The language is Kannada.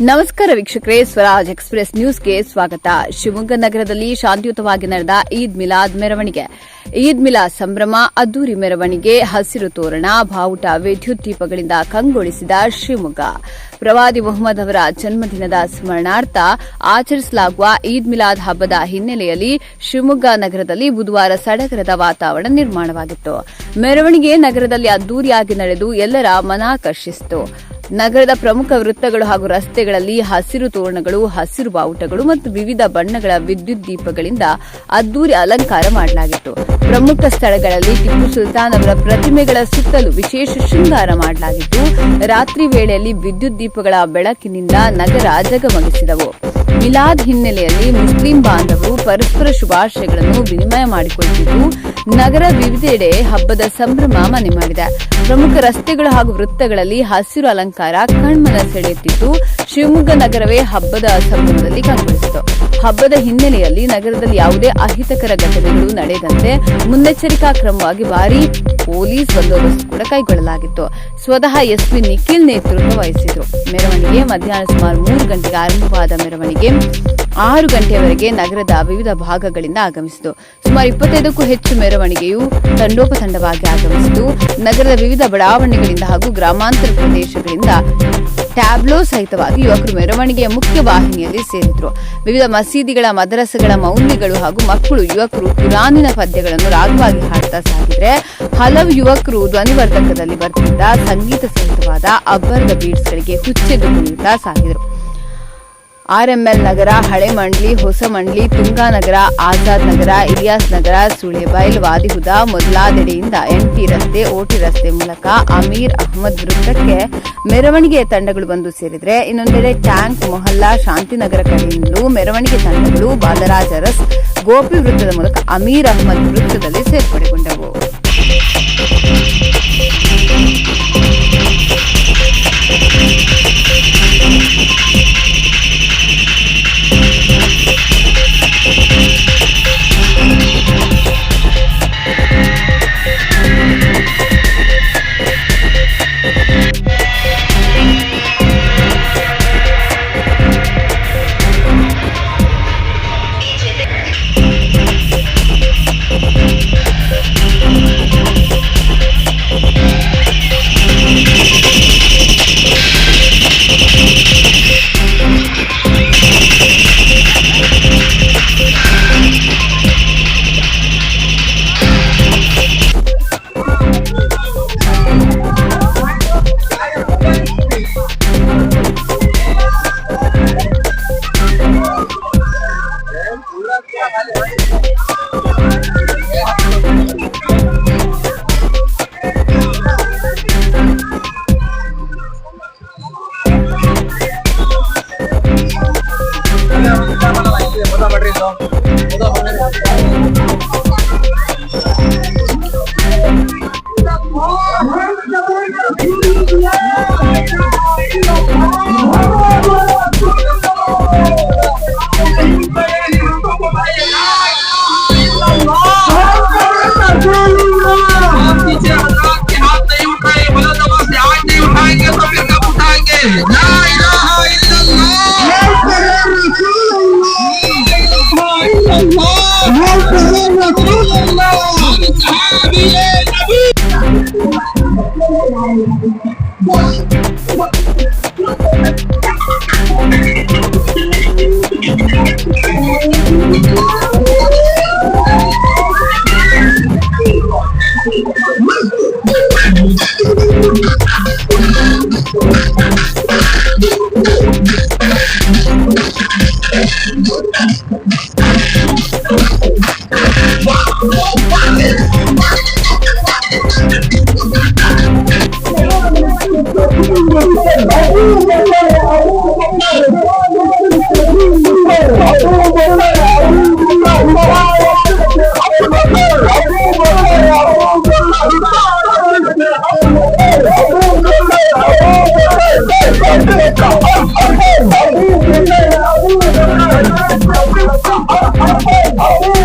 ನಮಸ್ಕಾರ ವೀಕ್ಷಕರೇ, ಸ್ವರಾಜ್ ಎಕ್ಸ್ಪ್ರೆಸ್ ನ್ಯೂಸ್ಗೆ ಸ್ವಾಗತ. ಶಿವಮೊಗ್ಗ ನಗರದಲ್ಲಿ ಶಾಂತಿಯುತವಾಗಿ ನಡೆದ ಈದ್ ಮಿಲಾದ್ ಮೆರವಣಿಗೆ. ಈದ್ ಮಿಲಾದ್ ಸಂಭ್ರಮ, ಅದ್ದೂರಿ ಮೆರವಣಿಗೆ, ಹಸಿರು ತೋರಣ, ಬಾವುಟ, ವಿದ್ಯುತ್ ದೀಪಗಳಿಂದ ಕಂಗೊಳಿಸಿದ ಶಿವಮೊಗ್ಗ. ಪ್ರವಾದಿ ಮೊಹಮ್ಮದ್ ಅವರ ಜನ್ಮದಿನದ ಸ್ಮರಣಾರ್ಥ ಆಚರಿಸಲಾಗುವ ಈದ್ ಮಿಲಾದ್ ಹಬ್ಬದ ಹಿನ್ನೆಲೆಯಲ್ಲಿ ಶಿವಮೊಗ್ಗ ನಗರದಲ್ಲಿ ಬುಧವಾರ ಸಡಗರದ ವಾತಾವರಣ ನಿರ್ಮಾಣವಾಗಿತ್ತು. ಮೆರವಣಿಗೆ ನಗರದಲ್ಲಿ ಅದ್ದೂರಿಯಾಗಿ ನಡೆದು ಎಲ್ಲರ ಮನಾಕರ್ಷಿಸಿತು. ನಗರದ ಪ್ರಮುಖ ವೃತ್ತಗಳು ಹಾಗೂ ರಸ್ತೆಗಳಲ್ಲಿ ಹಸಿರು ತೋರಣಗಳು, ಹಸಿರು ಬಾವುಟಗಳು ಮತ್ತು ವಿವಿಧ ಬಣ್ಣಗಳ ವಿದ್ಯುತ್ ದೀಪಗಳಿಂದ ಅದ್ದೂರಿ ಅಲಂಕಾರ ಮಾಡಲಾಗಿತ್ತು. ಪ್ರಮುಖ ಸ್ಥಳಗಳಲ್ಲಿ ಟಿಪ್ಪು ಸುಲ್ತಾನ್ ಅವರ ಪ್ರತಿಮೆಗಳ ಸುತ್ತಲೂ ವಿಶೇಷ ಶೃಂಗಾರ ಮಾಡಲಾಗಿತ್ತು. ರಾತ್ರಿ ವೇಳೆಯಲ್ಲಿ ವಿದ್ಯುತ್ ದೀಪಗಳ ಬೆಳಕಿನಿಂದ ನಗರ ಜಗಮಗಿಸಿದವು. ಮಿಲಾದ್ ಹಿನ್ನೆಲೆಯಲ್ಲಿ ಮುಸ್ಲಿಂ ಬಾಂಧವರು ಪರಸ್ಪರ ಶುಭಾಶಯಗಳನ್ನು ವಿನಿಮಯ ಮಾಡಿಕೊಳ್ಳುತ್ತಿದ್ದು, ನಗರ ವಿವಿಧೆಡೆ ಹಬ್ಬದ ಸಂಭ್ರಮ ಮನೆ ಮಾಡಿದೆ. ಪ್ರಮುಖ ರಸ್ತೆಗಳು ಹಾಗೂ ವೃತ್ತಗಳಲ್ಲಿ ಹಸಿರು ಅಲಂಕಾರ ಕಣ್ಮನ ಸೆಳೆಯುತ್ತಿದ್ದು, ಶಿವಮೊಗ್ಗ ನಗರವೇ ಹಬ್ಬದ ಸಂಭ್ರಮದಲ್ಲಿ ಕಂಗೊಳಿಸಿತು. ಹಬ್ಬದ ಹಿನ್ನೆಲೆಯಲ್ಲಿ ನಗರದಲ್ಲಿ ಯಾವುದೇ ಅಹಿತಕರ ಘಟನೆಗಳು ನಡೆಯದಂತೆ ಮುನ್ನೆಚ್ಚರಿಕಾ ಕ್ರಮವಾಗಿ ಭಾರೀ ಪೊಲೀಸ್ ಬಂದೋಬಸ್ತ್ ಕೂಡ ಕೈಗೊಳ್ಳಲಾಗಿತ್ತು. ಸ್ವತಃ ಎಸ್ಪಿ ನಿಖಿಲ್ ನೇತೃತ್ವ ವಹಿಸಿದ್ರು. ಮೆರವಣಿಗೆ ಮಧ್ಯಾಹ್ನ ಸುಮಾರು 3 ಗಂಟೆಗೆ ಆರಂಭವಾದ ಮೆರವಣಿಗೆ 6 ಗಂಟೆಯವರೆಗೆ ನಗರದ ವಿವಿಧ ಭಾಗಗಳಿಂದ ಆಗಮಿಸಿತು. ಸುಮಾರು 25ಕ್ಕೂ ಹೆಚ್ಚು ಮೆರವಣಿಗೆಯು ತಂಡೋಪತಂಡವಾಗಿ ಆಗಮಿಸಿತು. ನಗರದ ವಿವಿಧ ಬಡಾವಣೆಗಳಿಂದ ಹಾಗೂ ಗ್ರಾಮಾಂತರ ಪ್ರದೇಶಗಳಿಂದ ಟ್ಯಾಬ್ಲೋ ಸಹಿತವಾಗಿ ಯುವಕರು ಮೆರವಣಿಗೆಯ ಮುಖ್ಯ ವಾಹಿನಿಯಲ್ಲಿ ಸೇರಿದ್ರು. ವಿವಿಧ ಮಸೀದಿಗಳ, ಮದರಸಗಳ ಮೌಲ್ವಿಗಳು ಹಾಗೂ ಮಕ್ಕಳು, ಯುವಕರು ಕುರಾನಿನ ಪದ್ಯಗಳನ್ನು ರಾಗವಾಗಿ ಹಾಡ್ತಾ ಸಾಗಿದ್ರೆ, ಹಲವು ಯುವಕರು ಧ್ವನಿವರ್ಧಕದಲ್ಲಿ ಬರ್ತಿದ್ದ ಸಂಗೀತ ಸಹಿತವಾದ ಅಬ್ಬರದ ಬೀಟ್ಸ್ಗಳಿಗೆ ಹುಚ್ಚೆದ್ದು ಕುಣಿಯುತ್ತಾ ಸಾಗಿದರು. ಆರ್ಎಂಎಲ್ ನಗರ, ಹಳೆ ಮಂಡ್ಲಿ, ಹೊಸ ಮಂಡ್ಲಿ, ತುಂಗಾನಗರ, ಆಜಾದ್ ನಗರ, ಇಲಿಯಾಸ್ ನಗರ, ಸುಳೆಬೈಲ್, ವಾದಿಹುದಾ ಮೊದಲಾದೆಡೆಯಿಂದ ಎನ್ಟಿ ರಸ್ತೆ, ಓಟಿ ರಸ್ತೆ ಮೂಲಕ ಅಮೀರ್ ಅಹಮದ್ ವೃತ್ತಕ್ಕೆ ಮೆರವಣಿಗೆ ತಂಡಗಳು ಬಂದು ಸೇರಿದ್ರೆ, ಇನ್ನೊಂದೆಡೆ ಟ್ಯಾಂಕ್ ಮೊಹಲ್ಲಾ, ಶಾಂತಿನಗರ ಕಡೆಯಿಂದಲೂ ಮೆರವಣಿಗೆ ತಂಡಗಳು ಬಾಲರಾಜ ಅರಸ್, ಗೋಪಿ ವೃತ್ತದ ಮೂಲಕ ಅಮೀರ್ ಅಹಮದ್ ವೃತ್ತದಲ್ಲಿ ಸೇರ್ಪಡೆಗೊಂಡವು. Oh,